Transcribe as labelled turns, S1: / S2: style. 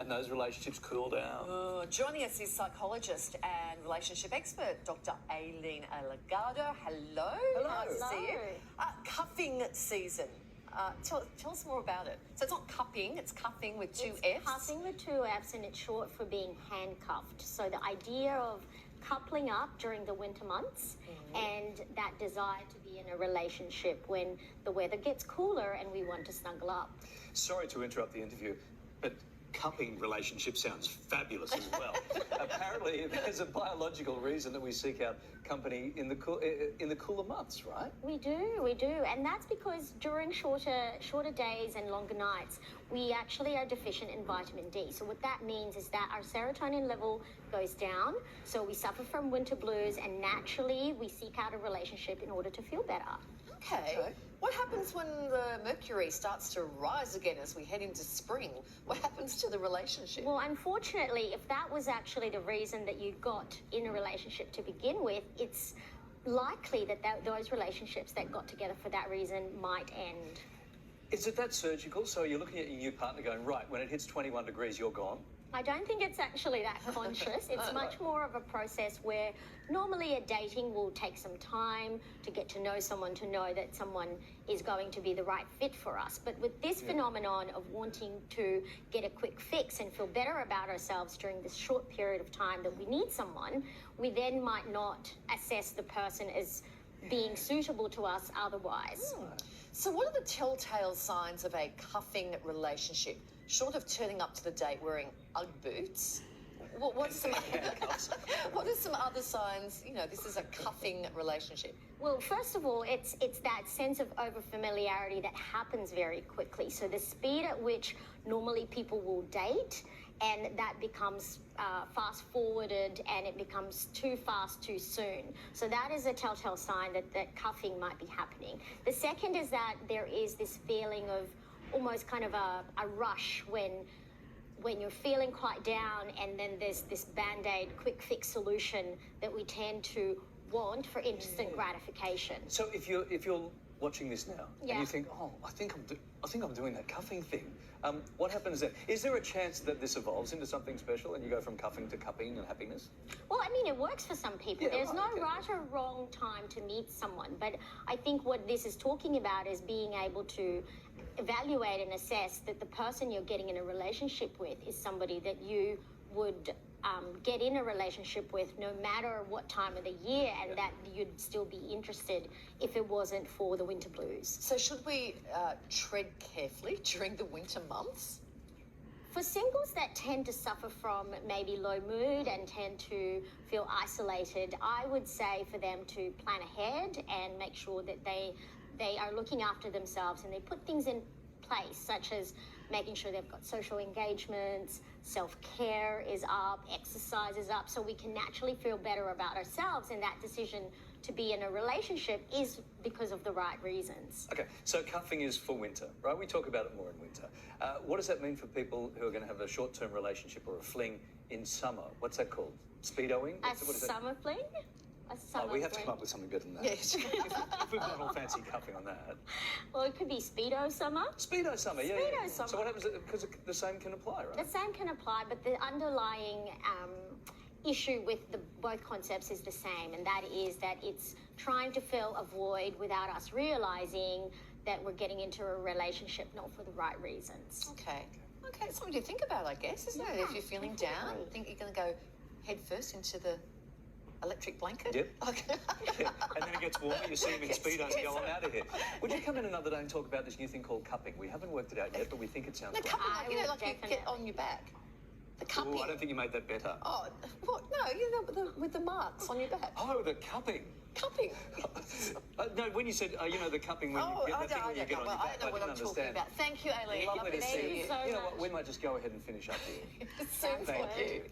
S1: and those relationships cool down.
S2: Joining us is psychologist and relationship expert, Dr. Aileen Alegado. Hello.
S1: Hello.
S2: Nice to see you. Cuffing season. Tell us more about it. So it's not cupping, it's cuffing with two Fs.
S3: Cuffing with two Fs, and it's short for being handcuffed. So the idea of coupling up during the winter months and that desire to be in a relationship when the weather gets cooler and we want to snuggle up.
S1: Sorry to interrupt the interview, but cupping relationship sounds fabulous as well. Apparently, there's a biological reason that we seek out company in the cooler months, right?
S3: We do, and that's because during shorter days and longer nights, we actually are deficient in vitamin D. So what that means is that our serotonin level goes down, so we suffer from winter blues, and naturally we seek out a relationship in order to feel better.
S2: Okay. What happens when the mercury starts to rise again as we head into spring? What happens to the relationship?
S3: Well, unfortunately, if that was actually the reason that you got in a relationship to begin with, it's likely that those relationships that got together for that reason might end.
S1: Is it that surgical? So you're looking at your new partner going, right, when it hits 21 degrees, you're gone?
S3: I don't think it's actually that conscious. It's much more of a process where normally a dating will take some time to get to know someone, to know that someone is going to be the right fit for us. But with this phenomenon of wanting to get a quick fix and feel better about ourselves during this short period of time that we need someone, we then might not assess the person as being suitable to us otherwise.
S2: So what are the telltale signs of a cuffing relationship? Short of turning up to the date wearing Ugg boots, what are some other signs, this is a cuffing relationship?
S3: Well, first of all, it's that sense of over-familiarity that happens very quickly. So the speed at which normally people will date, and that becomes fast-forwarded, and it becomes too fast too soon. So that is a telltale sign that cuffing might be happening. The second is that there is this feeling of almost kind of a rush when you're feeling quite down, and then there's this band-aid quick fix solution that we tend to want for instant gratification.
S1: So if you're watching this now and you think, oh, I think I'm doing that cuffing thing, what happens then? Is there a chance that this evolves into something special and you go from cuffing to cupping and happiness?
S3: Well, I mean, it works for some people.
S1: Yeah,
S3: There's no right or wrong time to meet someone, but I think what this is talking about is being able to evaluate and assess that the person you're getting in a relationship with is somebody that you would get in a relationship with no matter what time of the year, and that you'd still be interested if it wasn't for the winter blues.
S2: So should we tread carefully during the winter months?
S3: For singles that tend to suffer from maybe low mood and tend to feel isolated, I would say for them to plan ahead and make sure that they are looking after themselves, and they put things in place, such as making sure they've got social engagements, self-care is up, exercise is up, so we can naturally feel better about ourselves, and that decision to be in a relationship is because of the right reasons.
S1: Okay, so cuffing is for winter, right? We talk about it more in winter. What does that mean for people who are going to have a short-term relationship or a fling in summer? What's that called? Speedoing?
S3: A summer fling?
S1: We have to come up with something better than that.
S2: Yes.
S1: if we've got all fancy cuffing on that.
S3: Well, it could be Speedo summer.
S1: Speedo summer, yeah.
S3: Speedo summer.
S1: So what happens, because the same can apply, right?
S3: The same can apply, but the underlying issue with both concepts is the same, and that is that it's trying to fill a void without us realizing that we're getting into a relationship not for the right reasons.
S2: Okay, it's something to think about, I guess, isn't it? If you're feeling down, think you're going to go head first into the electric blanket?
S1: Yep.
S2: Okay.
S1: Yeah. And then it gets warmer, you see him in Speedos and go, I'm out of here. Would you come in another day and talk about this new thing called cupping? We haven't worked it out yet, but we think it sounds
S2: No,
S1: great.
S2: cupping, like you get on your back. The cupping.
S1: Oh, I don't think you made that better.
S2: Oh, what? No, with the marks on your back.
S1: Oh, the cupping.
S2: Cupping.
S1: No, when you said, the cupping when you get the thing when you get on your back,
S2: I don't know what I'm talking about. Thank you, Aileen.
S1: Lovely to see you.
S3: so
S1: You know what, we might just go ahead and finish up here.
S2: Thank you.
S1: Thank you.